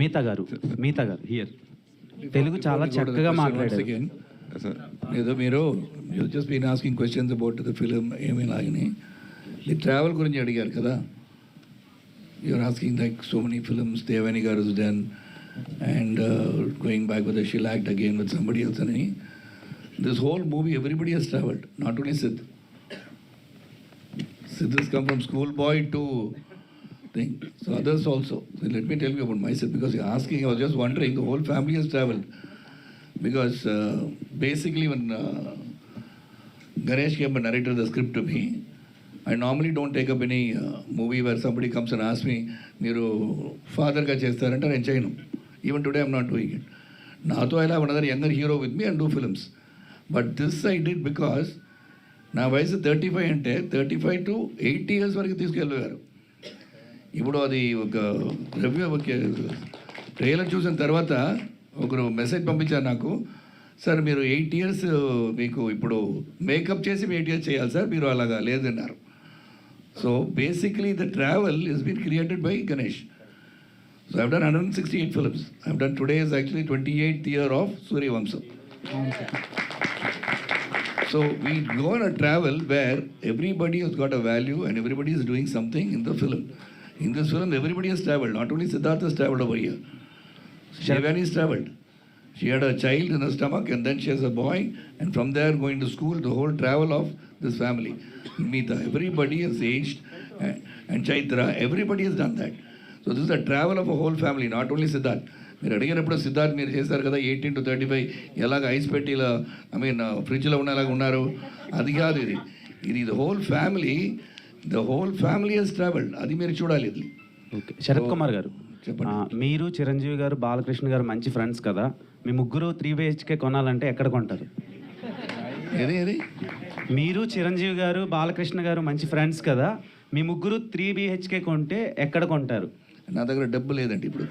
మీతా గారు హియర్ తెలుగు చాలా చక్కగా మాట్లాడారు. ఏదో మీరు just been asking questions about the film ఏమీ లాగని ఈ ట్రావెల్ గురించి అడిగారు కదా. You're asking like so many films Devani గారు done and going back with she act again with somebody else అని. This whole movie everybody he's travelled, not only Siddh. Siddh has come from schoolboy to thing. So others also. So let me tell you about myself, because you're asking, I was just wondering, the whole family has travelled. Because basically when Ganesh came and narrated the script to me, I normally don't take up any movie where somebody comes and asks me, మీరు ఫాదర్గా చేస్తారంటే నేను చేయను. Even today I'm not doing it. Nato I have another younger hero with me and do films. But this I did because నా వయసు 35 అంటే 35 to 80 years వరకు తీసుకెళ్ళారు. ఇప్పుడు అది ఒక రివ్యూ ట్రైలర్ చూసిన తర్వాత ఒకరు మెసేజ్ పంపించారు నాకు, సార్ మీరు 8 years మీకు ఇప్పుడు మేకప్ చేసి 8 years చేయాలి సార్, మీరు అలాగా లేదన్నారు. So basically the travel is been created by Ganesh. So I've done 168 films. I've done today is actually 28th year of Suryavamsam. So we go on a travel where everybody has got a value and everybody is doing something in the film. In this film, everybody has travelled. Not only Siddhartha has travelled over here. Devani has travelled. She had a child in her stomach and then she has a boy, and from there going to school, the whole travel of this family. Meeta, everybody has aged, and Chaitra, everybody has done that. So this is a travel of a whole family, not only Siddhartha. మీరు అడిగినప్పుడు సిద్ధార్థ్ మీరు చేశారు కదా 18 to 35 ఎలాగ ice పెట్టి ఇలా ఫ్రిడ్జ్లో ఉన్నలాగా ఉన్నారు, అది కాదు. ఇది the whole family has travelled. అది మీరు చూడాలి. ఇది ఓకే. శరత్ కుమార్ గారు చెప్పండి. మీరు చిరంజీవి గారు బాలకృష్ణ గారు మంచి ఫ్రెండ్స్ కదా, మీ ముగ్గురు 3 BHK కొనాలంటే ఎక్కడ కొంటారు? ఏది మీరు చిరంజీవి గారు బాలకృష్ణ గారు మంచి ఫ్రెండ్స్ కదా, మీ ముగ్గురు 3 BHK కొంటే ఎక్కడ కొంటారు? నా దగ్గర డబ్బు లేదండి ఇప్పుడు.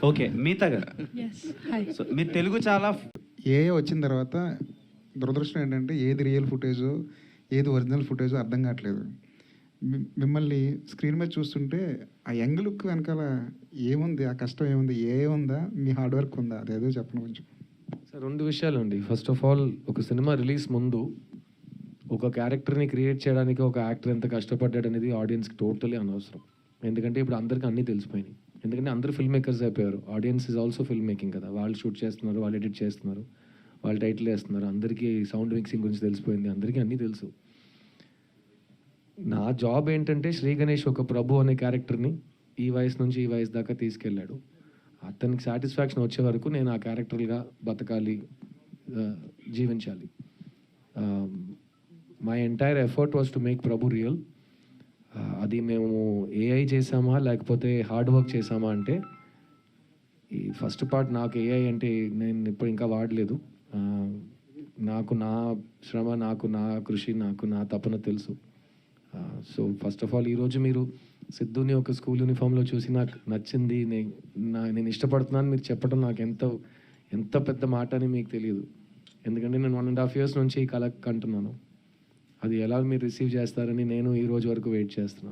ఓకే. మీతా గారు సో మీరు తెలుగు చాలా వచ్చిన తర్వాత దురదృష్టం ఏంటంటే ఏది రియల్ ఫుటేజో ఏది ఒరిజినల్ ఫుటేజో అర్థం కావట్లేదు. మిమ్మల్ని స్క్రీన్ మీద చూస్తుంటే ఆ యంగ్ లుక్ వెనకాల ఏముంది, ఆ కష్టం ఏముంది, ఉందా, మీ హార్డ్ వర్క్ ఉందా, అదేదో చెప్పండి కొంచెం. సార్ 2 విషయాలు అండి. ఫస్ట్ ఆఫ్ ఆల్, ఒక సినిమా రిలీజ్ ముందు ఒక క్యారెక్టర్ని క్రియేట్ చేయడానికి ఒక యాక్టర్ ఎంత కష్టపడ్డాడు అనేది ఆడియన్స్కి టోటలీ అనవసరం. ఎందుకంటే ఇప్పుడు అందరికీ అన్నీ తెలిసిపోయినాయి. ఎందుకంటే అందరూ ఫిల్మ్ మేకర్స్ అయిపోయారు. Audience is also film making కదా. వాళ్ళు షూట్ చేస్తున్నారు, వాళ్ళు ఎడిట్ చేస్తున్నారు, వాళ్ళు టైటిల్ వేస్తున్నారు. అందరికీ సౌండ్ మిక్సింగ్ గురించి తెలిసిపోయింది, అందరికీ అన్నీ తెలుసు. నా జాబ్ ఏంటంటే శ్రీ గణేష్ ఒక ప్రభు అనే క్యారెక్టర్ని ఈ వయసు నుంచి ఈ వయసు దాకా తీసుకెళ్ళాడు. అతనికి సాటిస్ఫాక్షన్ వచ్చే వరకు నేను ఆ క్యారెక్టర్గా బతకాలి, జీవించాలి. My entire effort was to make Prabhu real. అది మేము ఏఐ చేసామా లేకపోతే హార్డ్ వర్క్ చేసామా అంటే, ఈ ఫస్ట్ పార్ట్ నాకు ఏఐ అంటే నేను ఇప్పుడు ఇంకా వాడలేదు. నాకు నా శ్రమ, నాకు నా కృషి, నాకు నా తపన తెలుసు. సో ఫస్ట్ ఆఫ్ ఆల్ ఈరోజు మీరు సిద్ధుని ఒక స్కూల్ యూనిఫామ్లో చూసి నాకు నచ్చింది, నేను ఇష్టపడుతున్నాను మీరు చెప్పడం నాకు ఎంత పెద్ద మాట అని మీకు తెలియదు. ఎందుకంటే నేను 1.5 years నుంచి ఈ కళ కంటున్నాను. అది ఎలా మీరు రిసీవ్ చేస్తారని నేను ఈ రోజు వరకు వెయిట్ చేస్తున్నాను.